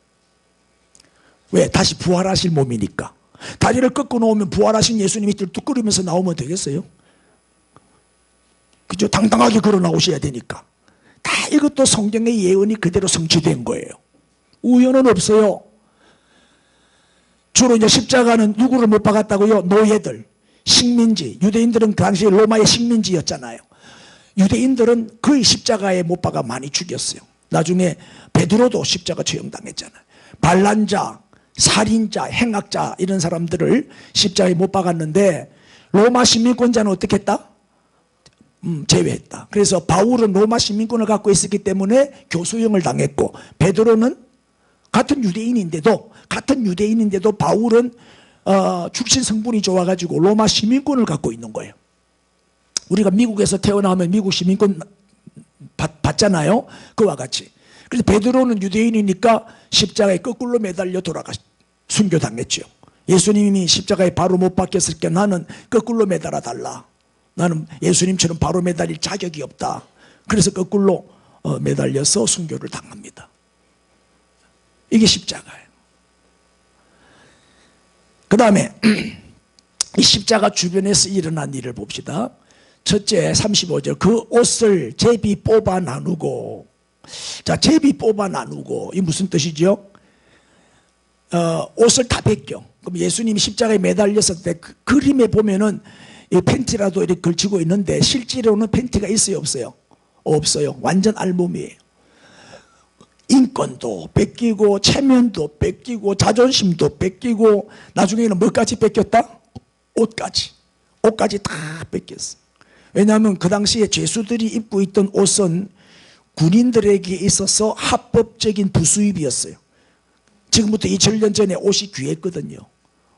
왜? 다시 부활하실 몸이니까. 다리를 꺾어 놓으면 부활하신 예수님이 뚝뚝거리면서 나오면 되겠어요? 그죠? 당당하게 걸어 나오셔야 되니까. 다 이것도 성경의 예언이 그대로 성취된 거예요. 우연은 없어요. 주로 이제 십자가는 누구를 못 박았다고요? 노예들. 식민지, 유대인들은 그 당시에 로마의 식민지였잖아요. 유대인들은 거의 십자가에 못 박아 많이 죽였어요. 나중에 베드로도 십자가 처형당했잖아요. 반란자, 살인자, 행악자 이런 사람들을 십자가에 못 박았는데 로마 시민권자는 어떻게 했다? 제외했다. 그래서 바울은 로마 시민권을 갖고 있었기 때문에 교수형을 당했고, 베드로는 같은 유대인인데도 바울은 출신 성분이 좋아가지고 로마 시민권을 갖고 있는 거예요. 우리가 미국에서 태어나면 미국 시민권 받잖아요. 그와 같이. 그래서 베드로는 유대인이니까 십자가에 거꾸로 매달려 순교당했죠. 예수님이 십자가에 바로 못 박혔을 때 나는 거꾸로 매달아 달라. 나는 예수님처럼 바로 매달릴 자격이 없다. 그래서 거꾸로 매달려서 순교를 당합니다. 이게 십자가예요. 그 다음에 이 십자가 주변에서 일어난 일을 봅시다. 첫째 35절, 그 옷을 제비 뽑아 나누고. 자, 제비 뽑아 나누고 이 무슨 뜻이죠? 옷을 다 벗겨. 그럼 예수님이 십자가에 매달렸을 때 그 그림에 보면은 이 팬티라도 이렇게 걸치고 있는데 실제로는 팬티가 있어요, 없어요? 없어요. 완전 알몸이에요. 인권도 뺏기고 체면도 뺏기고 자존심도 뺏기고 나중에는 뭐까지 뺏겼다? 옷까지 다 뺏겼어. 왜냐하면 그 당시에 죄수들이 입고 있던 옷은 군인들에게 있어서 합법적인 부수입이었어요. 지금부터 2000년 전에 옷이 귀했거든요.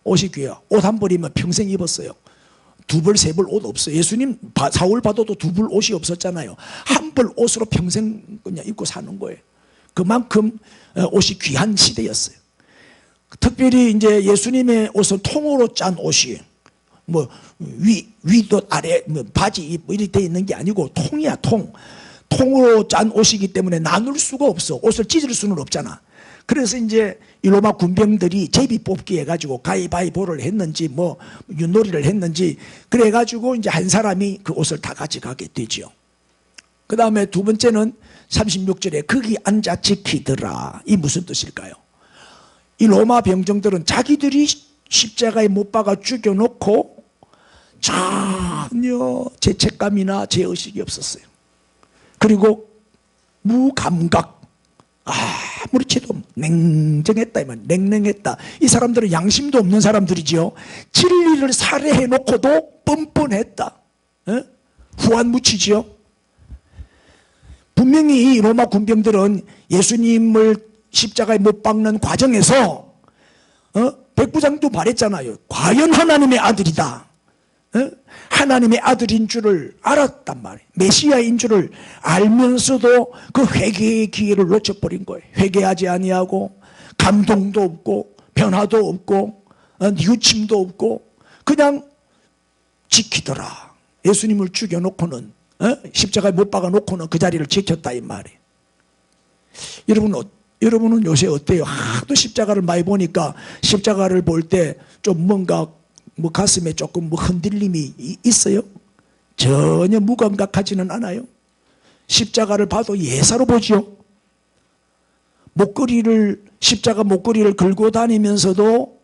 옷이 귀해요. 옷 한 벌이면 평생 입었어요. 두 벌, 세 벌 옷 없어요. 예수님 사울 봐도도 두 벌 옷이 없었잖아요. 한 벌 옷으로 평생 그냥 입고 사는 거예요. 그만큼 옷이 귀한 시대였어요. 특별히 이제 예수님의 옷은 통으로 짠 옷이에요. 뭐 위도 아래 뭐 바지 뭐 이렇게 돼 있는 게 아니고 통이야, 통으로 짠 옷이기 때문에 나눌 수가 없어. 옷을 찢을 수는 없잖아. 그래서 이제 이 로마 군병들이 제비 뽑기 해가지고 가위바위보를 했는지 뭐 윷놀이를 했는지 그래가지고 이제 한 사람이 그 옷을 다 가져가게 되죠. 그 다음에 두 번째는 36절에 거기 앉아 지키더라. 이 무슨 뜻일까요? 이 로마 병정들은 자기들이 십자가에 못 박아 죽여놓고 전혀 죄책감이나 죄의식이 없었어요. 그리고 무감각, 아무리 채도 냉정했다, 냉랭했다. 이 사람들은 양심도 없는 사람들이지요. 진리를 살해해놓고도 뻔뻔했다. 후한무치지요. 분명히 이 로마 군병들은 예수님을 십자가에 못 박는 과정에서 백부장도 말했잖아요. 과연 하나님의 아들이다. 하나님의 아들인 줄을 알았단 말이에요. 메시아인 줄을 알면서도 그 회개의 기회를 놓쳐버린 거예요. 회개하지 아니하고 감동도 없고 변화도 없고 뉘우침도 없고 그냥 지키더라. 예수님을 죽여놓고는 십자가에 못 박아놓고는 그 자리를 지켰다 이 말이에요. 여러분은 요새 어때요? 하도 십자가를 많이 보니까 십자가를 볼 때 좀 뭔가 뭐 가슴에 조금 뭐 흔들림이 있어요? 전혀 무감각하지는 않아요. 십자가를 봐도 예사로 보죠. 십자가 목걸이를 걸고 다니면서도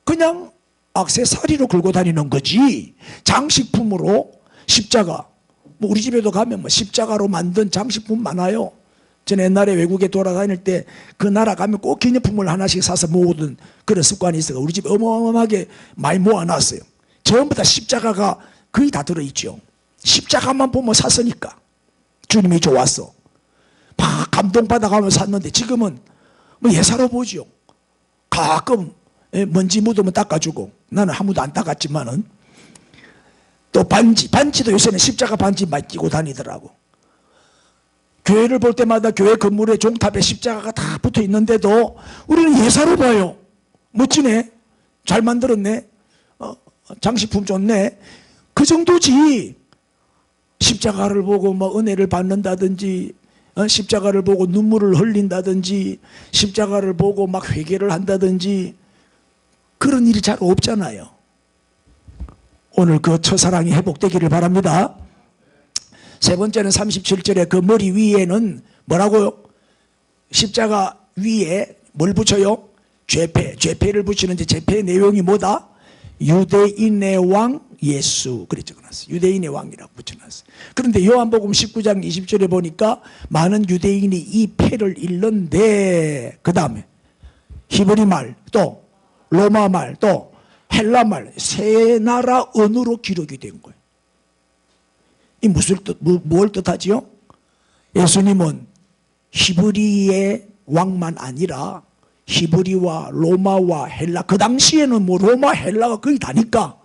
그냥 액세서리로 걸고 다니는 거지. 장식품으로 십자가, 뭐 우리 집에도 가면 뭐 십자가로 만든 장식품 많아요. 전 옛날에 외국에 돌아다닐 때 그 나라 가면 꼭 기념품을 하나씩 사서 모으던 그런 습관이 있어요. 우리 집에 어마어마하게 많이 모아놨어요. 전부 다 십자가가 거의 다 들어있죠. 십자가만 보면 샀으니까 주님이 좋았어. 막 감동받아가면서 샀는데 지금은 뭐 예사로 보죠. 가끔 먼지 묻으면 닦아주고, 나는 아무도 안 닦았지만은. 또 반지도 요새는 십자가 반지 많이 끼고 다니더라고. 교회를 볼 때마다 교회 건물에 종탑에 십자가가 다 붙어 있는데도 우리는 예사로 봐요. 멋지네, 잘 만들었네, 장식품 좋네, 그 정도지. 십자가를 보고 뭐 은혜를 받는다든지, 십자가를 보고 눈물을 흘린다든지, 십자가를 보고 막 회개를 한다든지 그런 일이 잘 없잖아요. 오늘 그 첫사랑이 회복되기를 바랍니다. 세 번째는 37절에 그 머리 위에는 뭐라고요? 십자가 위에 뭘 붙여요? 죄패를 붙이는데 죄패의 내용이 뭐다? 유대인의 왕 예수 그렇게 적어놨어요. 유대인의 왕이라고 붙여놨어요. 그런데 요한복음 19장 20절에 보니까 많은 유대인이 이 패를 잃는데 그 다음에 히브리 말 또 로마 말 또 헬라 말 세 나라 언어로 기록이 된 거예요. 이 무슨 뜻, 뭘 뜻하지요? 예수님은 히브리의 왕만 아니라 히브리와 로마와 헬라, 그 당시에는 뭐 로마 헬라가 거의 다니까,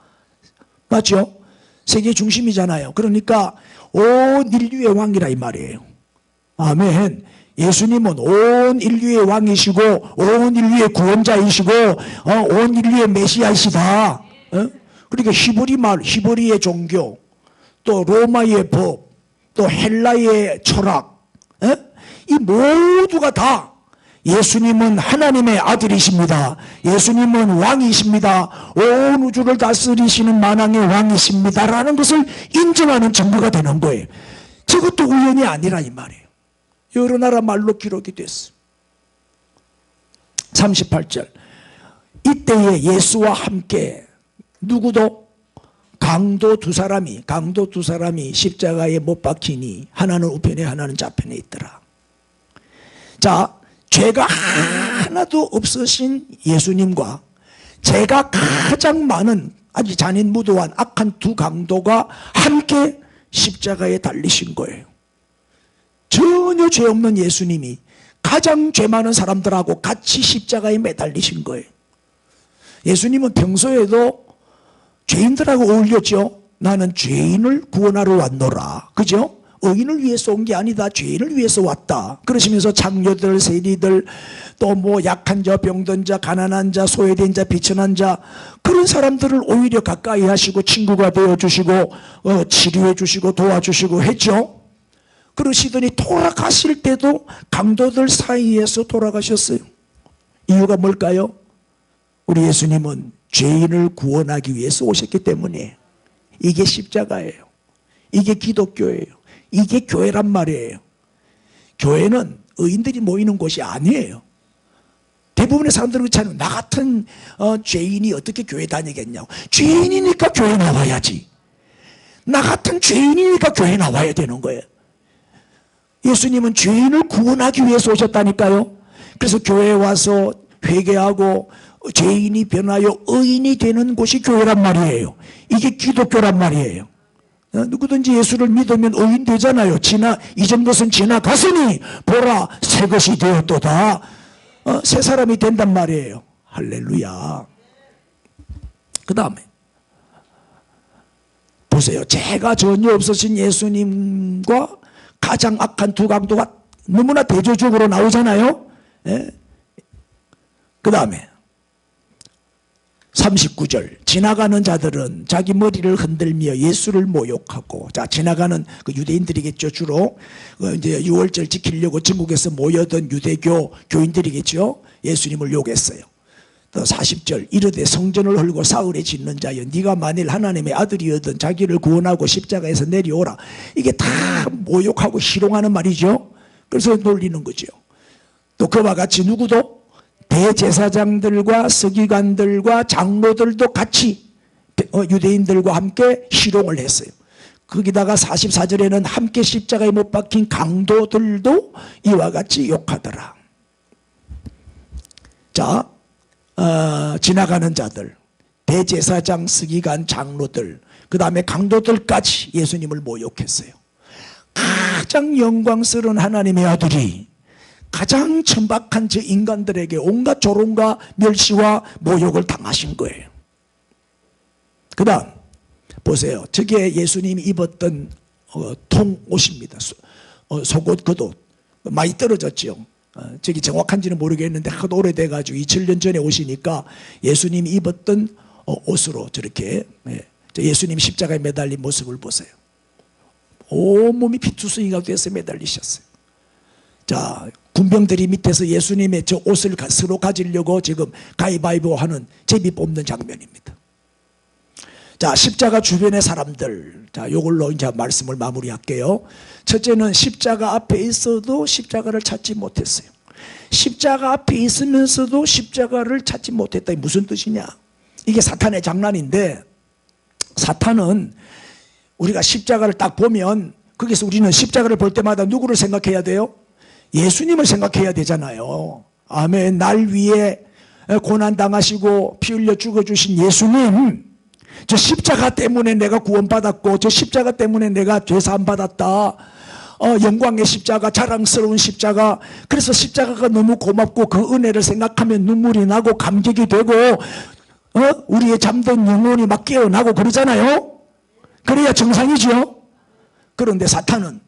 맞죠? 세계 중심이잖아요. 그러니까 온 인류의 왕이라 이 말이에요. 아멘. 예수님은 온 인류의 왕이시고 온 인류의 구원자이시고 온 인류의 메시아이시다. 그러니까 히브리 말, 히브리의 종교, 또 로마의 법, 또 헬라의 철학, 이 모두가 다 예수님은 하나님의 아들이십니다. 예수님은 왕이십니다. 온 우주를 다스리시는 만왕의 왕이십니다. 라는 것을 인정하는 증거가 되는 거예요. 저것도 우연이 아니라 이 말이에요. 여러 나라 말로 기록이 됐어. 38절. 이때에 예수와 함께 누구도 강도 두 사람이 십자가에 못 박히니 하나는 우편에 하나는 좌편에 있더라. 자, 죄가 하나도 없으신 예수님과 죄가 가장 많은 아주 잔인무도한 악한 두 강도가 함께 십자가에 달리신 거예요. 전혀 죄 없는 예수님이 가장 죄 많은 사람들하고 같이 십자가에 매달리신 거예요. 예수님은 평소에도 죄인들하고 어울렸죠. 나는 죄인을 구원하러 왔노라. 그죠? 의인을 위해서 온 게 아니다. 죄인을 위해서 왔다. 그러시면서 장녀들, 세리들, 또 뭐 약한 자, 병든 자, 가난한 자, 소외된 자, 비천한 자, 그런 사람들을 오히려 가까이 하시고 친구가 되어주시고 치료해 주시고 도와주시고 했죠. 그러시더니 돌아가실 때도 강도들 사이에서 돌아가셨어요. 이유가 뭘까요? 우리 예수님은 죄인을 구원하기 위해서 오셨기 때문이에요. 이게 십자가예요. 이게 기독교예요. 이게 교회란 말이에요. 교회는 의인들이 모이는 곳이 아니에요. 대부분의 사람들은 그렇잖아요. 나 같은 죄인이 어떻게 교회 다니겠냐고. 죄인이니까 교회 나와야지. 나 같은 죄인이니까 교회 나와야 되는 거예요. 예수님은 죄인을 구원하기 위해서 오셨다니까요. 그래서 교회에 와서 회개하고 죄인이 변하여 의인이 되는 곳이 교회란 말이에요. 이게 기독교란 말이에요. 누구든지 예수를 믿으면 의인 되잖아요. 이전 것은 지나갔으니 보라 새 것이 되었도다. 새 사람이 된단 말이에요. 할렐루야. 그 다음에 보세요. 죄가 전혀 없으신 예수님과 가장 악한 두 강도가 너무나 대조적으로 나오잖아요. 그 다음에 39절. 지나가는 자들은 자기 머리를 흔들며 예수를 모욕하고, 자, 지나가는 그 유대인들이겠죠. 주로 이제 6월절 지키려고 전국에서 모여든 유대교 교인들이겠죠. 예수님을 욕했어요. 또 40절. 이르되 성전을 헐고 사흘에 짓는 자여, 네가 만일 하나님의 아들이어든 자기를 구원하고 십자가에서 내려오라. 이게 다 모욕하고 희롱하는 말이죠. 그래서 놀리는 거죠. 또 그와 같이 누구도 대제사장들과 서기관들과 장로들도 같이 유대인들과 함께 희롱을 했어요. 거기다가 44절에는 함께 십자가에 못 박힌 강도들도 이와 같이 욕하더라. 자, 지나가는 자들, 대제사장, 서기관, 장로들, 그 다음에 강도들까지 예수님을 모욕했어요. 가장 영광스러운 하나님의 아들이 가장 천박한 저 인간들에게 온갖 조롱과 멸시와 모욕을 당하신 거예요. 그 다음 보세요. 저게 예수님이 입었던 통옷입니다. 속옷, 겉옷 많이 떨어졌죠. 저기 정확한지는 모르겠는데 하도 오래돼가지고 2000년 전에 오시니까 예수님이 입었던 옷으로 저렇게 예수님 십자가에 매달린 모습을 보세요. 온몸이 피투성이가 돼서 매달리셨어요. 자, 군병들이 밑에서 예수님의 저 옷을 서로 가지려고 지금 가위바위보 하는 제비 뽑는 장면입니다. 자, 십자가 주변의 사람들, 자, 요걸로 이제 말씀을 마무리할게요. 첫째는 십자가 앞에 있어도 십자가를 찾지 못했어요. 십자가 앞에 있으면서도 십자가를 찾지 못했다. 무슨 뜻이냐? 이게 사탄의 장난인데, 사탄은 우리가 십자가를 딱 보면 거기서 우리는 십자가를 볼 때마다 누구를 생각해야 돼요? 예수님을 생각해야 되잖아요. 아멘. 날 위해 고난당하시고 피 흘려 죽어주신 예수님, 저 십자가 때문에 내가 구원받았고 저 십자가 때문에 내가 죄사함 받았다. 영광의 십자가, 자랑스러운 십자가. 그래서 십자가가 너무 고맙고 그 은혜를 생각하면 눈물이 나고 감격이 되고 우리의 잠든 영혼이 막 깨어나고 그러잖아요. 그래야 정상이죠. 그런데 사탄은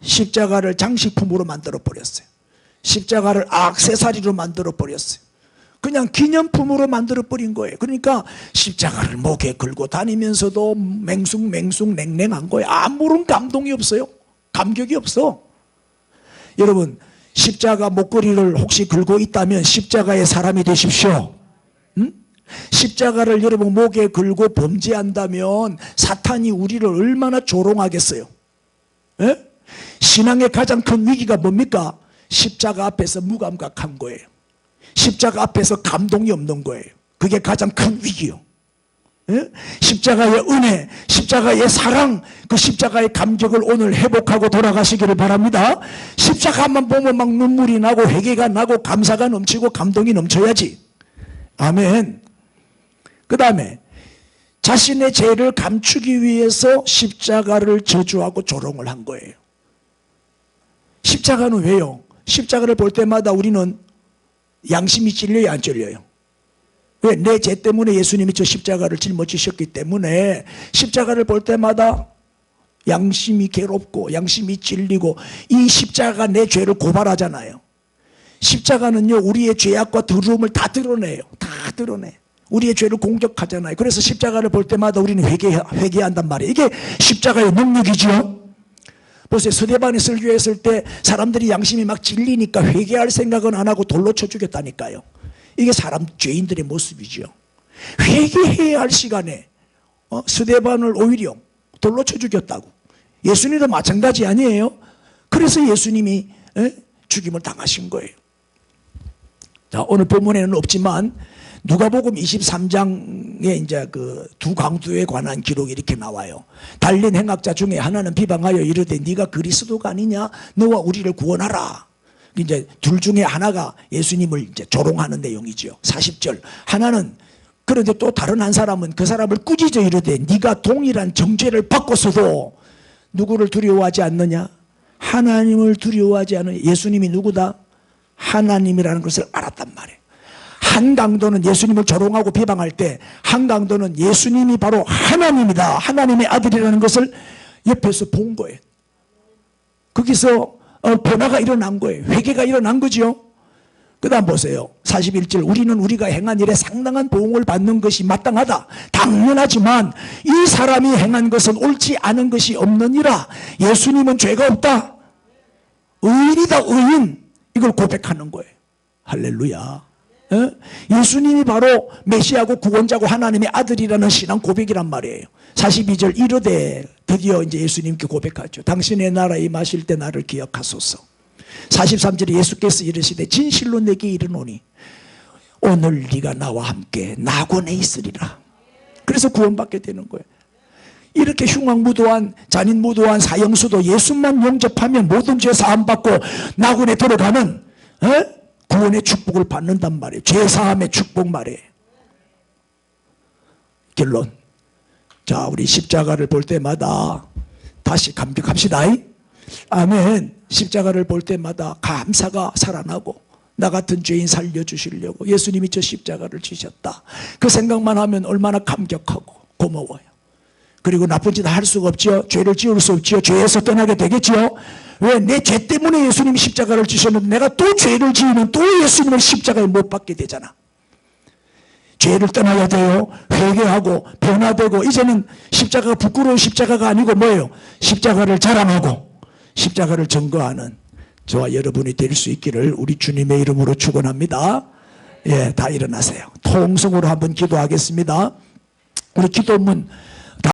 십자가를 장식품으로 만들어 버렸어요. 십자가를 액세서리로 만들어 버렸어요. 그냥 기념품으로 만들어 버린 거예요. 그러니까 십자가를 목에 걸고 다니면서도 맹숭맹숭 냉랭한 거예요. 아무런 감동이 없어요. 감격이 없어. 여러분, 십자가 목걸이를 혹시 걸고 있다면 십자가의 사람이 되십시오. 응? 십자가를 여러분 목에 걸고 범죄한다면 사탄이 우리를 얼마나 조롱하겠어요. 예? 신앙의 가장 큰 위기가 뭡니까? 십자가 앞에서 무감각한 거예요. 십자가 앞에서 감동이 없는 거예요. 그게 가장 큰 위기요. 예? 십자가의 은혜, 십자가의 사랑, 그 십자가의 감격을 오늘 회복하고 돌아가시기를 바랍니다. 십자가만 보면 막 눈물이 나고 회개가 나고 감사가 넘치고 감동이 넘쳐야지. 아멘. 그 다음에 자신의 죄를 감추기 위해서 십자가를 저주하고 조롱을 한 거예요. 십자가는 왜요? 십자가를 볼 때마다 우리는 양심이 찔려요, 안 찔려요? 왜? 내 죄 때문에 예수님이 저 십자가를 짊어지셨기 때문에 십자가를 볼 때마다 양심이 괴롭고 양심이 찔리고, 이 십자가가 내 죄를 고발하잖아요. 십자가는요 우리의 죄악과 더러움을 다 드러내요. 다 드러내. 우리의 죄를 공격하잖아요. 그래서 십자가를 볼 때마다 우리는 회개한단 말이에요. 이게 십자가의 능력이죠. 보세요. 서대반이 설교했을 때 사람들이 양심이 막 찔리니까 회개할 생각은 안 하고 돌로 쳐 죽였다니까요. 이게 사람 죄인들의 모습이죠. 회개해야 할 시간에 서대반을 오히려 돌로 쳐 죽였다고. 예수님도 마찬가지 아니에요? 그래서 예수님이 죽임을 당하신 거예요. 자, 오늘 본문에는 없지만 누가복음 23장에 이제 그 두 강도에 관한 기록이 이렇게 나와요. 달린 행악자 중에 하나는 비방하여 이르되 네가 그리스도가 아니냐? 너와 우리를 구원하라. 이제 둘 중에 하나가 예수님을 이제 조롱하는 내용이죠. 40절. 하나는, 그런데 또 다른 한 사람은 그 사람을 꾸짖어 이르되 네가 동일한 정죄를 받고서도 누구를 두려워하지 않느냐? 하나님을 두려워하지 않느냐? 예수님이 누구다? 하나님이라는 것을 알았단 말이에요. 한 강도는 예수님을 조롱하고 비방할 때 한 강도는 예수님이 바로 하나님이다, 하나님의 아들이라는 것을 옆에서 본 거예요. 거기서 변화가 일어난 거예요. 회개가 일어난 거죠. 그 다음 보세요. 41절. 우리는 우리가 행한 일에 상당한 보응을 받는 것이 마땅하다. 당연하지만 이 사람이 행한 것은 옳지 않은 것이 없느니라. 예수님은 죄가 없다. 의인이다, 의인. 이걸 고백하는 거예요. 할렐루야. 예수님이 바로 메시아고 구원자고 하나님의 아들이라는 신앙 고백이란 말이에요. 42절. 이르되, 드디어 이제 예수님께 고백하죠. 당신의 나라에 임하실 때 나를 기억하소서. 43절에 예수께서 이르시되 진실로 내게 이르노니 오늘 네가 나와 함께 낙원에 있으리라. 그래서 구원받게 되는 거예요. 이렇게 흉악무도한 잔인무도한 사형수도 예수만 영접하면 모든 죄 사함받고 낙원에 들어가는 구원의 축복을 받는단 말이에요. 죄사함의 축복 말이에요. 결론. 자, 우리 십자가를 볼 때마다 다시 감격합시다. 아멘. 십자가를 볼 때마다 감사가 살아나고, 나 같은 죄인 살려주시려고 예수님이 저 십자가를 지셨다, 그 생각만 하면 얼마나 감격하고 고마워요. 그리고 나쁜 짓 할 수가 없죠. 죄를 지을 수 없죠. 죄에서 떠나게 되겠죠. 왜? 내 죄 때문에 예수님이 십자가를 지셨는데 내가 또 죄를 지으면 또 예수님을 십자가에 못 박게 되잖아. 죄를 떠나야 돼요. 회개하고 변화되고, 이제는 십자가가 부끄러운 십자가가 아니고 뭐예요? 십자가를 자랑하고 십자가를 증거하는 저와 여러분이 될 수 있기를 우리 주님의 이름으로 축원합니다. 예, 다 일어나세요. 통성으로 한번 기도하겠습니다. 우리 기도문